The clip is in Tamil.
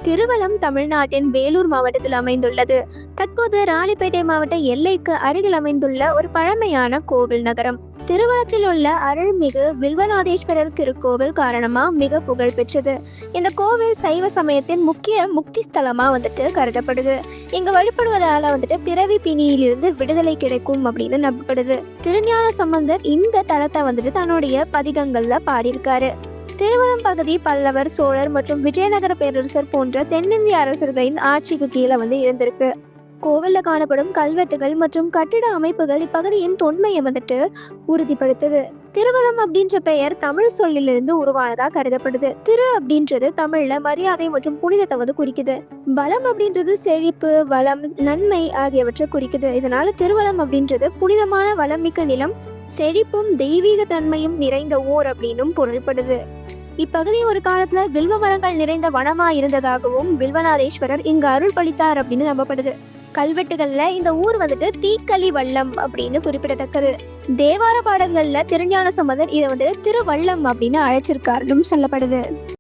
திருவலம் தமிழ்நாட்டின் வேலூர் மாவட்டத்தில் அமைந்துள்ளது. தற்போது ராணிப்பேட்டை மாவட்ட எல்லைக்கு அருகில் அமைந்துள்ள ஒரு பழமையான கோவில் நகரம். திருவலத்தில் உள்ள அருள்மிகு வில்வநாதேஸ்வரர் திருக்கோவில் காரணமா மிக புகழ் பெற்றது. இந்த கோவில் சைவ சமயத்தின் முக்கிய முக்தி ஸ்தலமா கருதப்படுது. இங்க வழிபடுவதால பிறவி பிணியிலிருந்து விடுதலை கிடைக்கும் அப்படின்னு நம்பப்படுது. திருஞான சம்பந்தர் இந்த தலத்தை தன்னுடைய பதிகங்கள்ல பாடியிருக்காரு. திருவலம் பகுதி பல்லவர், சோழர் மற்றும் விஜயநகர பேரரசர் போன்ற தென்னிந்திய அரசர்களின் ஆட்சிக்கு கீழே இருந்திருக்கு. கோவில்ல காணப்படும் கல்வெட்டுகள் மற்றும் கட்டிட அமைப்புகள் இப்பகுதியின் தொன்மையை உறுதிப்படுத்துது. திருவலம் அப்படின்ற பெயர் தமிழ் சொல்லிலிருந்து உருவானதா கருதப்படுது. திரு அப்படின்றது தமிழ்ல மரியாதை மற்றும் புனிதத்தை குறிக்குது. பலம் அப்படின்றது செழிப்பு, வளம், நன்மை ஆகியவற்றை குறிக்குது. இதனால திருவலம் அப்படின்றது புனிதமான வளமிக்க நிலம், செழிப்பும் தெய்வீக தன்மையும் நிறைந்த ஊர் அப்படின்னும் பொருள்படுது. இப்பகுதி ஒரு காலத்துல வில்வ மரங்கள் நிறைந்த வனமா இருந்ததாகவும் வில்வநாதேஸ்வரர் இங்கு அருள் பளித்தார் அப்படின்னு நம்பப்படுது. கல்வெட்டுகள்ல இந்த ஊர் தீக்களி வல்லம் அப்படின்னு குறிப்பிடத்தக்கது. தேவார பாடல்கள்ல திருஞான சம்பந்தர் இதை திருவல்லம் அப்படின்னு அழைச்சிருக்காருன்னு சொல்லப்படுது.